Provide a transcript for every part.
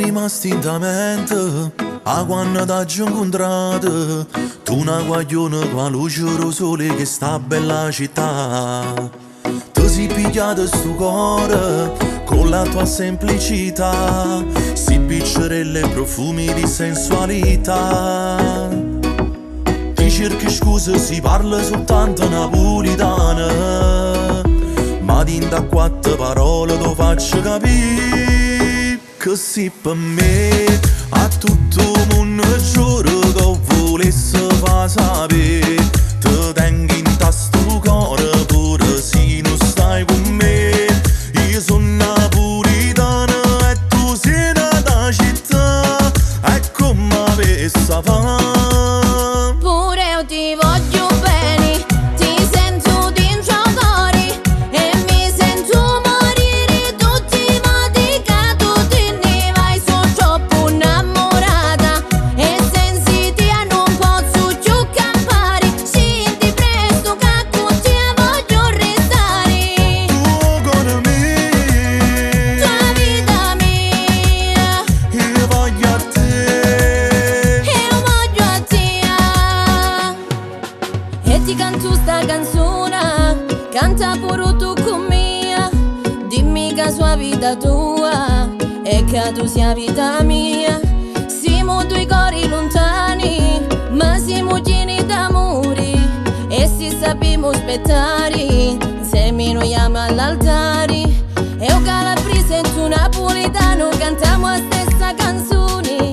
rimasti in mente a quando t'hai incontrato. Tu una guaglione con la luce del sole che sta bella città. Ti sei pigliato sto cuore con la tua semplicità, si piccerelle e profumi di sensualità. Ti cerchi scuse, si parla soltanto napolitana, ma dinda quattro parole ti faccio capire che sì per me a tutto il mondo giuro che volesse fa sapere. Ti tengo in tasto cuore pure se non stai con me. Io sono napolitana e tu sei nata città, è come avessi fame. Pure io ti voglio bene, ti sento dentro il cuore e mi sento morire tutti i modi che tu te ne vai. Sono troppo innamorata e sensita non posso più campare. Scendi presto che con te voglio restare. Tu con me, Tua vita mia, io voglio a te. io voglio a te. E ti canto sta canzone, canta pure tu con me. Dimmi che sua vita tua e che tu sia vita mia. Siamo due cori lontani, ma siamo pieni d'amore. E se sappiamo aspettare, insieme noi amiamo all'altare. E io calabrese e tu napoletano cantiamo la stessa canzone,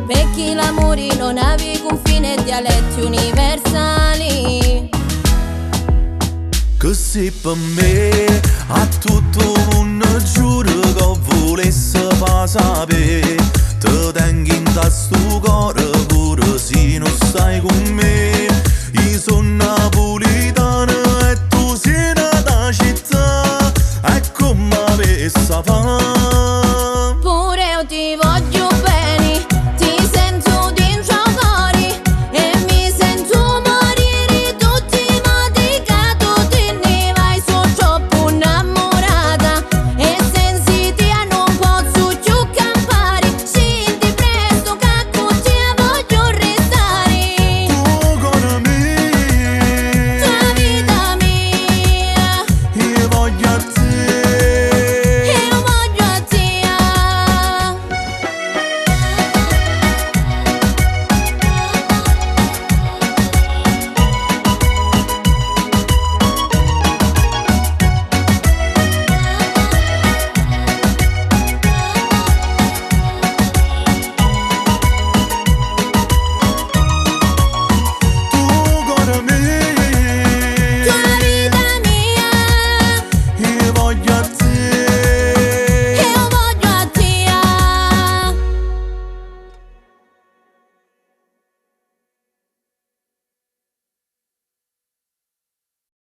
perché l'amore non ha confine e dialetti universali. Che se per me a tutto il mondo giuro che volesse fa sapere. Ti tengo in tasto